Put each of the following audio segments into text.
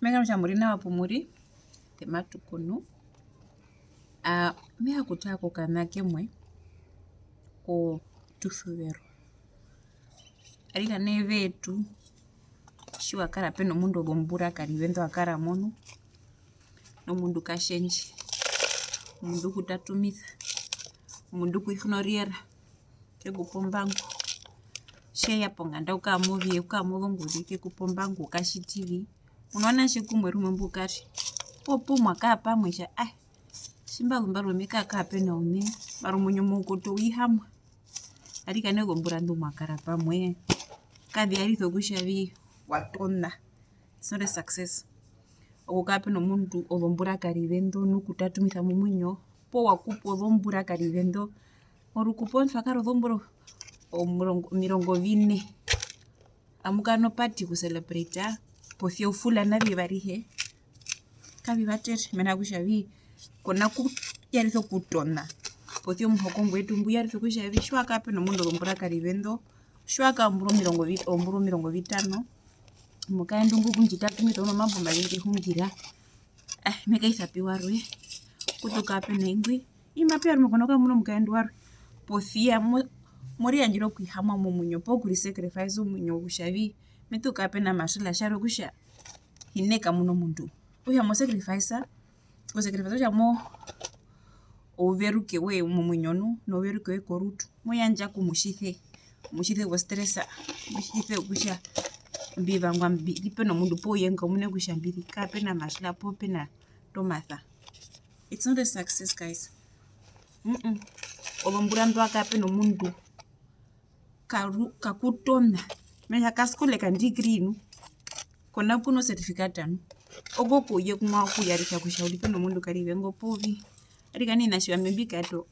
Mega mshamuri na wapumuri tematu kunu mea kutako kana kemwe ko tuthuvero arika ne vetu shiwa kara peno mundu gombura kari vento akara monu no mundu kashenji mundu kutatumitha mundu kuignoriera ke kupombangu she ya ponganda ukamovie ukamovonguri ke kupombangu kashi TV unaona shikumwe rumwe kati popo mwaka pamwe sha shimba lumbalo meka kape na une baro munyo mukoto wihamwa arika ne gombura ndu makara pamwe kadhi aritho kushavi watonna it's not a success okape no muntu ogombura kari vendo nukutatumisa mumunyo po wakupo ogombura kari vendo orukupo nfakaro gomburo mirongo vine amukano party ku celebrate pothio fula na bibarihe kabi bater mena kushavi kona ku yaritho kutona pothio mhoko mbwetu mbu yaritho kushavi shwa kape no mundo gombura kari vendo shwa ka mburo mirongo vitano mukaenda ngugu njitatu mitono mambo malingi hungira meka isapi warwe kutoka pe na ingwi imapia rumekonoka muno mukaenda warwe pothia mori anjiro kuihama mu munyo po kuri sacrifice munyo kushavi metuka pe na mashila sharo kusha hineka muno mundu uya mo sacrifice cha mo overuke we mu munyonu no overuke we korutu moyanja kumushithe wo stressa mushithe kusha mbiva ngwambi dipeno mundu po yenga mune kushambiri kape na mashila po pe na tomatha. It's not a success guys. Ogombura ndo akape no mundu kakutona meja kaskole ka degree nu kona kuno certificate anu ogo kuye kumwa kuyarika kushauri peno mundu kari vengo povi arika ni nashiwa mbika to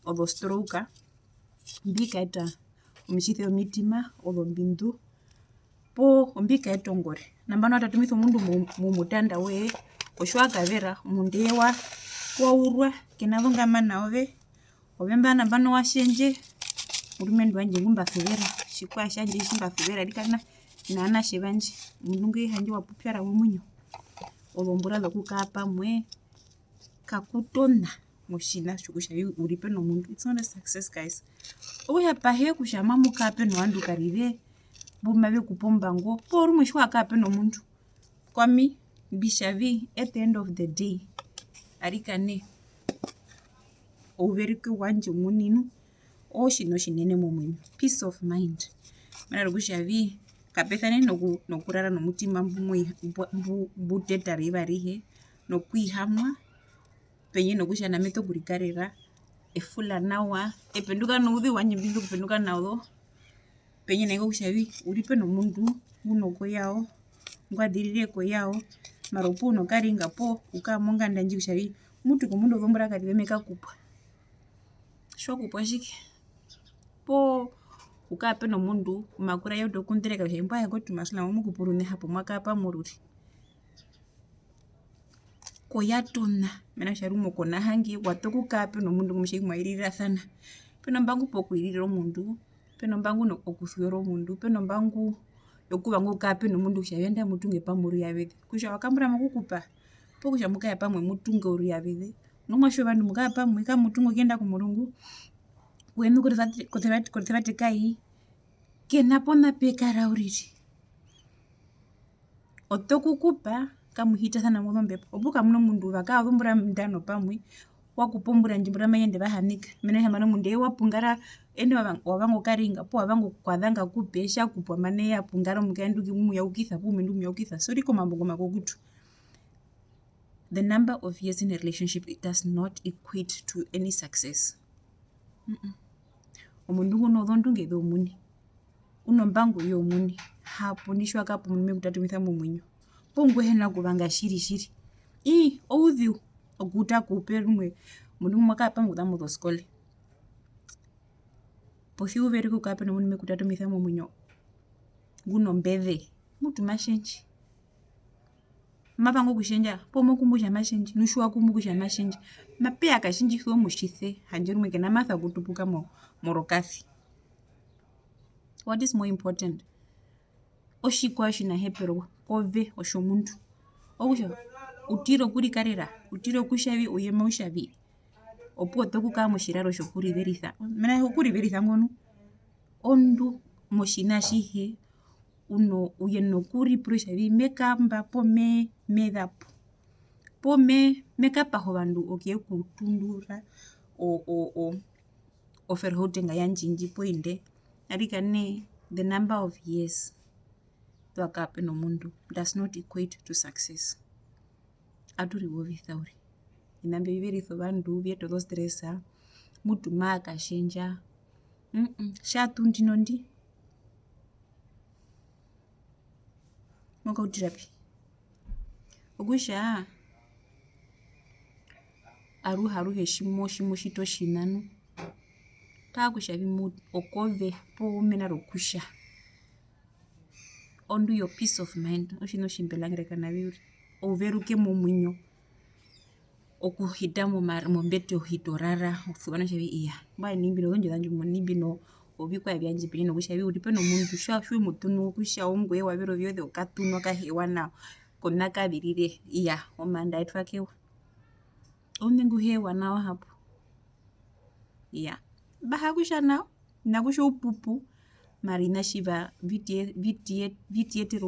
odo stroke mbika eta umishithe omitima odo mbindu po ombika etongore nambano atatumitho mundu mu mutanda we oshwa kavera mundewa kwa urwa kinavonga mana ovemba nambano washenje urumendu wanje ngumba fevera shikwa shanje shimba fevera dikana nana shivanje mununge hanje wapupyara mumunyo olombura lokukapa mwe kakutona mushina shukusha uripe no mundu. It's not a success guys. Oya pahe kushama mukape no andu karive bumabe kupombango por mushwa kape no mundu kwami bishavi at the end of the day arika ne overike wanje muninu oshino shinene mumwenyu peace of mind mara kushavi kapethane no kurara no mutima buteta ribarihe no kwihamwa penye no kushana meto kurikarera efula nawa ependuka no udhi wanje bindu kupenduka nawo penye nengo kushavi uripe no mundu uno koyao ngwadirire koyao maropu no karinga po ukamonga ndanji kushavi mutu ko mundu gombura kari vemeka kupwa shwa kupwa shiki po ukape no mundu makura yodo kuntereka shemba ya gotu masla mu kupurune hapo makapa mururi koyatona mena sharumo kona hangi watoku kape no mundu mshiki mairira sana peno mbangu po kuirira mundu peno mbangu no okuthwero mundu peno mbangu yokubangu kape no mundu kushavenda mutunge pamuru yavede kusha wakambura makukupa po kusha mukaya pamwe mutunge uri yavede nomwasho bandu mukaya pamwe ka mutungo kenda ku mulungu wenu kurithivati kai kenapona pekara uriri otokukupa kamuhita sana mudhombepo obuka muno mundu vakadhumbura ndano pamwe wakupombura njimbura mayende bahanika mena hamana mundu wapungara ende wavango karinga po wavango kwadhanga kupesha kupwa mane ya pungara mukaenduki mumu ya ukitha pume ndumu ya ukitha so riko mambo ngoma kokutu. The number of years in a relationship it does not equate to any success. Omundu uno dhondunge dho muni uno mbangu yo muni hapo nishwa kapo mume kutatumisa mumwenyo pongwe hena kubanga shiri oudhiu okuta kuperumwe mundu mwakapa mudamu do skole pothi uveri kukape no mume kutatumisa mumwenyo guno mbethe mutu mashenji mapango kushenja pomo kumbusha mashenji nushwa kumbusha mashenji mapea kashinji thwo mushithe hanjerumwe kana matha kutupuka morokasi. What is more important oshikwa shina hepero ove oshomuntu okusha utiro kuri karera utiro kushavi uyema ushavi opuo toku kaa moshiraro shokuriveritha mena okuriveritha ngono ondu moshina ashihe uyena okuripura oshavi mekamba po medhapo po mekapaha ovandu okekutundura oferhoutenga yandjindji poinde arika nee the number of years twakala pena omundu does not equate to success aturiwovitha uri vina mbio viveritha ovandu vyetozostressa mutu maakashendja shaatu ndinondi mokautirapi okutja aruhe shimwe tjito tjinanu taa kutjavi okove poo mena rokutja ondu yo peace of mind otjina otjimbelangera navi uriri ouveruke momwinyo okuhita mombete ohitorara osuva notjavi iya mbwae nai mbino zondjo zandje nai mbino ovikwae vyandje mbino kutjavi uri peno mundu tjiwemutunu kutja ongwae wavera ovyoze okatunu akahewa nao kona kavirire iya omaanda yetu akewa oune nguheewa nao hapo iya mbaha kutja nao hina kutja oupupu mara hina tjiva vitiyetere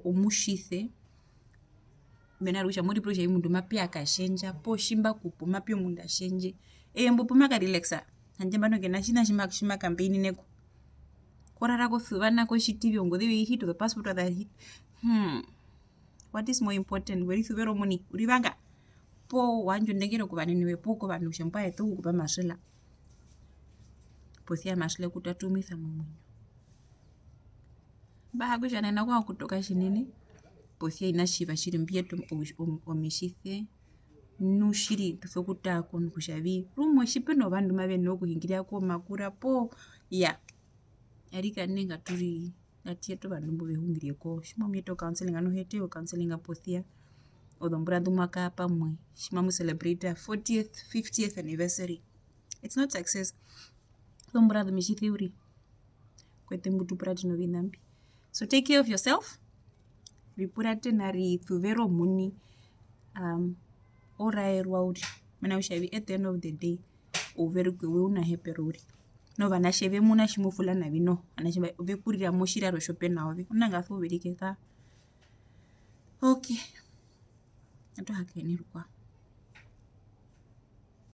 omutjise mena rokutja moripura kutjavi omundu mapeya akatjendja poo tjimbakupu mapeya omundu atjendje eyembo opumakarelaxa handje nambano kena tjina tjimakambeineneko korara kosuva nako tjitivi ongoze yoye ihita ozo passport aze what is more important werisuvera omuni urivanga poo wandja ondengere kovanenewe poo kovandu kutja mbwae tokukupa maxela posia maxela ekutatumisa momwinyo mbaha kutja nena kuhaukuta okatjinene posia hina tjiva tjiri mbiyeta omitjise nu tjiri tuso kutaako kutjavi rumwe tjipena ovandu mavenene okuhingirira makura poo iya arika nee ngatuyete ovandu mbo vehungire tjimwamuyeta o counseling ano hete o counseling posia ozombura ndumwakaa pamwe tjimamucelebrata 40th 50th anniversary it's not success ozombura zomitjise uriri kwete mbutupurate novina mbi so take care of yourself ripurate narisuvera omuni oraerwa uri mena kutjavi at the end of the day ouveruke ewe unahepero uri novanatje vemuna tjimufula navi noho ovanatje vekurira motjiraro tjopenaove onangasi ouverike kaa okay atuhakenene rukwao.